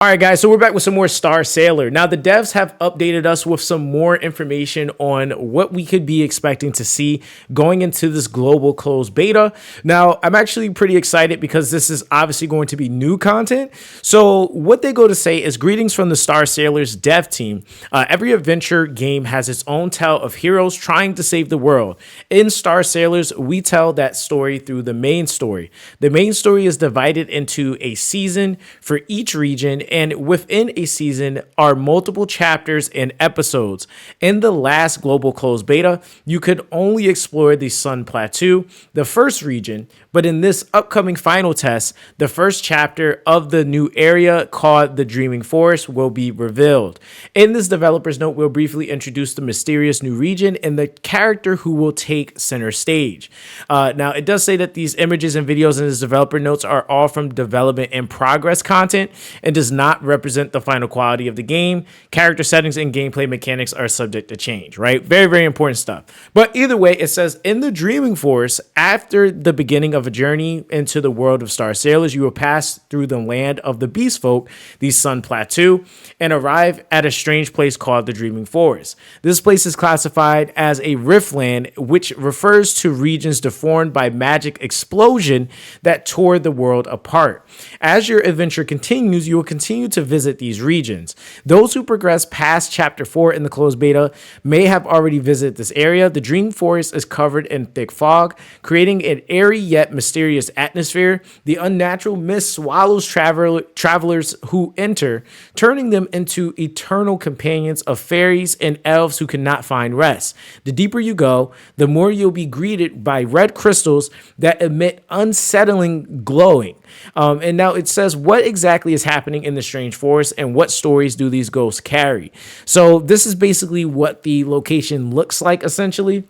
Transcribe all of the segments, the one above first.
All right, guys, so we're back with some more Star Sailor. Now, the devs have updated us with some more information on what we could be expecting to see going into this global closed beta. Now, I'm actually pretty excited because this is obviously going to be new content. So what they go to say is greetings from the Star Sailor's dev team. Every adventure game has its own tale of heroes trying to save the world. In Star Sailors, we tell that story through the main story. The main story is divided into a season for each region, and within a season are multiple chapters and episodes. In the last global closed beta, you could only explore the Sun Plateau, the first region, but in this upcoming final test, the first chapter of the new area called the Dreaming Forest will be revealed. In this developer's note, we'll briefly introduce the mysterious new region and the character who will take center stage. Now, it does say that these images and videos in this developer notes are all from development in progress content and does not represent the final quality of the game. Character settings and gameplay mechanics are subject to change, right? Very, very important stuff. But either way, it says in the Dreaming Forest, after the beginning of a journey into the world of Star Sailors, you will pass through the land of the Beast Folk, the Sun Plateau, and arrive at a strange place called the Dreaming Forest. This place is classified as a Riftland, which refers to regions deformed by magic explosion that tore the world apart. As your adventure continues, you will continue to visit these regions. Those who progress past Chapter 4 in the closed beta may have already visited this area. The Dream Forest is covered in thick fog, creating an airy yet mysterious atmosphere. The unnatural mist swallows travelers who enter, turning them into eternal companions of fairies and elves who cannot find rest. The deeper you go, the more you'll be greeted by red crystals that emit unsettling glowing. And now it says what exactly is happening in the strange forest and what stories do these ghosts carry. So this is basically what the location looks like, essentially.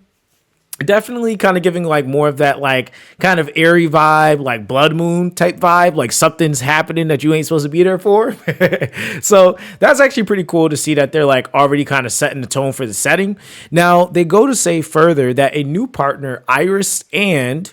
Definitely kind of giving like more of that like kind of airy vibe, like Blood Moon type vibe, like something's happening that you ain't supposed to be there for. So that's actually pretty cool to see that they're like already kind of setting the tone for the setting. Now they go to say further that a new partner, Iris and ...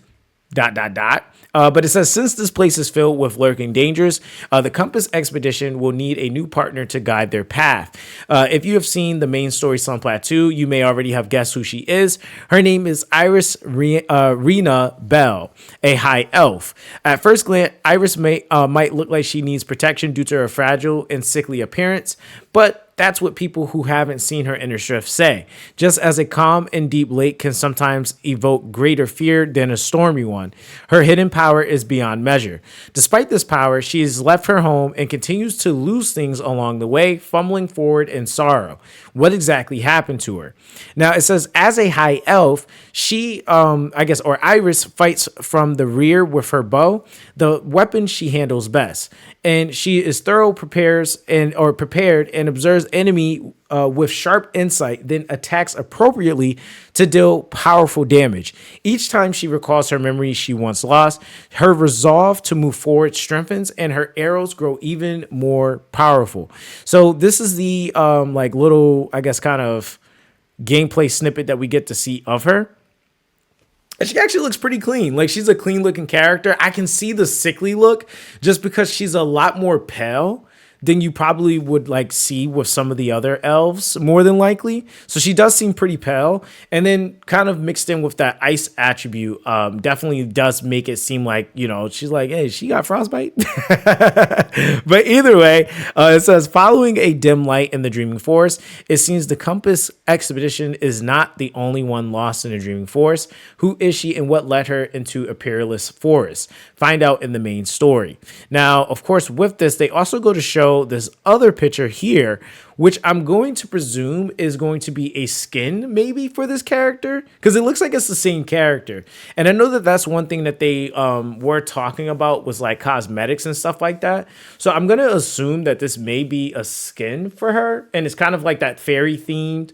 But it says, since this place is filled with lurking dangers, the Compass Expedition will need a new partner to guide their path. If you have seen the main story, Sun Plateau, you may already have guessed who she is. Her name is Iris Rena Bell, a high elf. At first glance, Iris might look like she needs protection due to her fragile and sickly appearance, but that's what people who haven't seen her inner strength say. Just as a calm and deep lake can sometimes evoke greater fear than a stormy one, her hidden power is beyond measure. Despite this power, she has left her home and continues to lose things along the way, fumbling forward in sorrow. What exactly happened to her? Now it says, as a high elf, she, Iris fights from the rear with her bow, the weapon she handles best, and she is prepared and observes enemy with sharp insight, then attacks appropriately to deal powerful damage. Each time she recalls her memories she once lost, her resolve to move forward strengthens and her arrows grow even more powerful. So this is the little, I guess, kind of gameplay snippet that we get to see of her. And she actually looks pretty clean. Like, she's a clean looking character. I can see the sickly look just because she's a lot more pale than you probably would like see with some of the other elves, more than likely. So she does seem pretty pale, and then kind of mixed in with that ice attribute definitely does make it seem like, you know, she's like, hey, she got frostbite. But either way, it says, following a dim light in the Dreaming Forest, it seems the Compass Expedition is not the only one lost in the Dreaming Forest. Who is she and what led her into a perilous forest? Find out in the main story. Now, of course, with this, they also go to show this other picture here, which I'm going to presume is going to be a skin maybe for this character, because it looks like it's the same character. And I know that that's one thing that they were talking about was like cosmetics and stuff like that. So I'm going to assume that this may be a skin for her, and it's kind of like that fairy themed,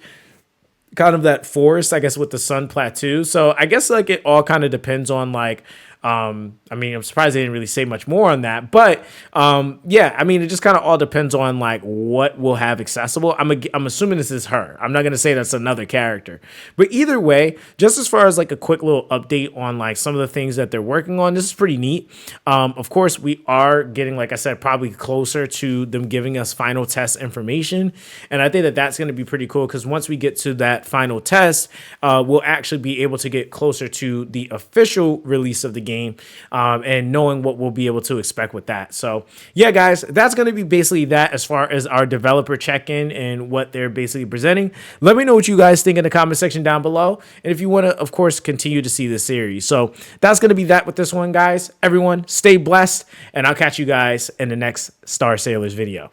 kind of that forest, I guess, with the Sun Plateau. So I guess like it all kind of depends on like I mean, I'm surprised they didn't really say much more on that, but yeah, I mean, it just kind of all depends on like what we'll have accessible. I'm assuming this is her. I'm not gonna say that's another character, but either way, just as far as like a quick little update on like some of the things that they're working on, this is pretty neat. Of course, we are getting, like I said, probably closer to them giving us final test information, and I think that that's going to be pretty cool because once we get to that final test, we'll actually be able to get closer to the official release of the game, and knowing what we'll be able to expect with that. So yeah, guys, that's going to be basically that as far as our developer check-in and what they're basically presenting. Let me know what you guys think in the comment section down below, and if you want to, of course, continue to see this series. So that's going to be that with this one, guys. Everyone, stay blessed, and I'll catch you guys in the next Star Sailors video.